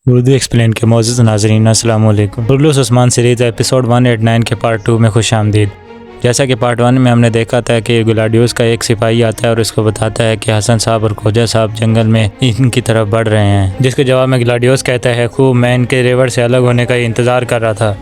Urdu explain کے معزز ناظرین السلام علیکم۔ پرلوس عثمان سیریز ایپیسوڈ 189 کے پارٹ 2 میں خوش آمدید۔ جیسا کہ پارٹ 1 میں ہم نے دیکھا تھا کہ گلاڈیوس کا ایک سپاہی آتا ہے اور اس کو بتاتا ہے کہ حسن صاحب اور کھوجا صاحب جنگل میں ان کی طرف بڑھ رہے ہیں، جس کے جواب میں گلاڈیوس کہتا ہے خوب میں ان کے ریوڑ سے الگ ہونے کا انتظار کر رہا تھا۔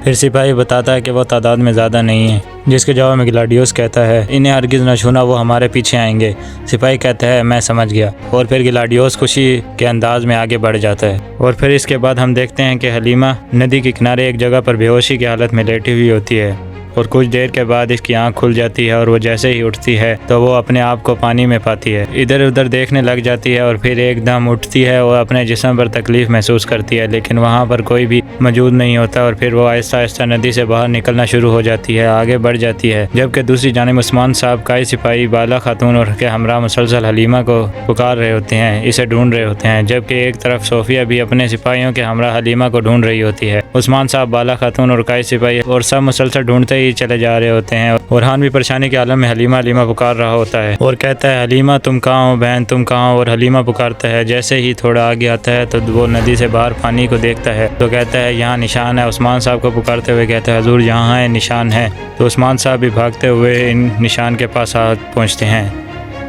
پھر سپاہی بتاتا ہے کہ وہ تعداد میں زیادہ نہیں ہیں، جس کے جواب میں گلاڈیوس کہتا ہے انہیں ہرگز نہ چھونا، وہ ہمارے پیچھے آئیں گے۔ سپاہی کہتا ہے میں سمجھ گیا، اور پھر گلاڈیوس خوشی کے انداز میں آگے بڑھ جاتا ہے۔ اور پھر اس کے بعد ہم دیکھتے ہیں کہ حلیمہ ندی کے کنارے ایک جگہ پر بے ہوشی کی حالت میں لیٹی ہوئی ہوتی ہے، اور کچھ دیر کے بعد اس کی آنکھ کھل جاتی ہے اور وہ جیسے ہی اٹھتی ہے تو وہ اپنے آپ کو پانی میں پاتی ہے، ادھر ادھر دیکھنے لگ جاتی ہے اور پھر ایک دم اٹھتی ہے اور اپنے جسم پر تکلیف محسوس کرتی ہے، لیکن وہاں پر کوئی بھی موجود نہیں ہوتا، اور پھر وہ آہستہ آہستہ ندی سے باہر نکلنا شروع ہو جاتی ہے، آگے بڑھ جاتی ہے، جبکہ دوسری جانب عثمان صاحب کئی سپاہی بالا خاتون اور کے ہمراہ مسلسل حلیمہ کو پکار رہے ہوتے ہیں، اسے ڈھونڈ رہے ہوتے ہیں، جبکہ ایک طرف صوفیہ بھی اپنے سپاہیوں کے ہمراہ حلیمہ کو ڈھونڈ رہی ہوتی ہے۔ عثمان صاحب، بالا خاتون اور کئی سپاہی اور سب مسلسل ڈھونڈتے ہی چلے جا رہے ہوتے ہیں، اور ہان بھی پریشانی کے عالم میں حلیمہ حلیمہ پکار رہا ہوتا ہے اور کہتا ہے حلیمہ تم کہاں ہو بہن، تم کہاں ہو؟ اور حلیمہ پکارتا ہے، جیسے ہی تھوڑا آگے آتا ہے تو وہ ندی سے باہر پانی کو دیکھتا ہے تو کہتا ہے یہاں نشان ہے۔ عثمان صاحب کو پکارتے ہوئے کہتا ہے حضور یہاں ہے نشان ہے، تو عثمان صاحب بھی بھاگتے ہوئے ان نشان کے پاس پہنچتے ہیں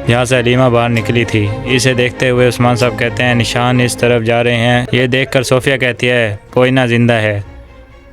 جہاں سے حلیمہ باہر نکلی تھی۔ اسے دیکھتے ہوئے عثمان صاحب کہتے ہیں نشان اس طرف جا رہے ہیں۔ یہ دیکھ کر صوفیہ کہتی ہے کوئی نہ زندہ ہے۔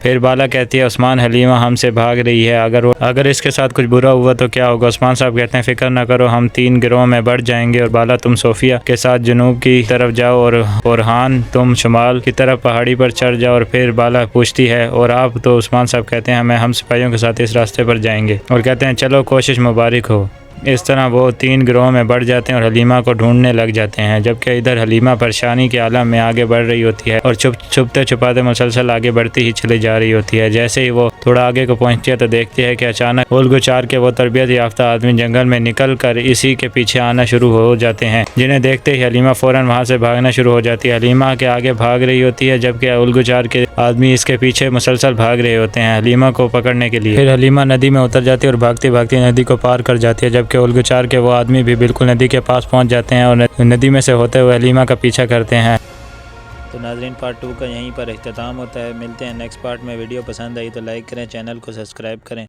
پھر بالا کہتی ہے عثمان حلیمہ ہم سے بھاگ رہی ہے، اگر اس کے ساتھ کچھ برا ہوا تو کیا ہوگا؟ عثمان صاحب کہتے ہیں فکر نہ کرو، ہم 3 گروہ میں بڑھ جائیں گے، اور بالا تم صوفیہ کے ساتھ جنوب کی طرف جاؤ اور ہان تم شمال کی طرف پہاڑی پر چڑھ جاؤ۔ اور پھر بالا پوچھتی ہے اور آپ؟ تو عثمان صاحب کہتے ہیں ہم سپاہیوں کے ساتھ اس راستے پر جائیں گے، اور کہتے ہیں چلو کوشش مبارک ہو۔ اس طرح وہ 3 گروہوں میں بڑھ جاتے ہیں اور حلیمہ کو ڈھونڈنے لگ جاتے ہیں، جبکہ ادھر حلیمہ پریشانی کے عالم میں آگے بڑھ رہی ہوتی ہے اور چھپتے چھپاتے مسلسل آگے بڑھتی ہی چلی جا رہی ہوتی ہے۔ جیسے ہی وہ تھوڑا آگے کو پہنچتی ہے تو دیکھتی ہے کہ اچانک الگو چار کے وہ تربیت یافتہ آدمی جنگل میں نکل کر اسی کے پیچھے آنا شروع ہو جاتے ہیں، جنہیں دیکھتے ہی حلیمہ فوراً وہاں سے بھاگنا شروع ہو جاتی ہے۔ حلیمہ کے آگے بھاگ رہی ہوتی ہے، جبکہ الگو چار کے آدمی اس کے پیچھے مسلسل بھاگ رہے ہوتے ہیں حلیمہ کو پکڑنے کے لیے۔ پھر حلیمہ ندی میں اتر جاتی ہے اور بھاگتی بھاگتی ندی کو پار کر جاتی ہے، جبکہ الگو چار کے وہ آدمی بھی بالکل ندی کے پاس پہنچ جاتے ہیں اور ندی میں سے ہوتے ہوئے حلیمہ کا پیچھا کرتے ہیں۔ تو ناظرین پارٹ 2 کا یہیں پر اختتام ہوتا ہے، ملتے ہیں نیکسٹ پارٹ میں۔ ویڈیو پسند آئی تو لائک کریں، چینل کو سبسکرائب کریں۔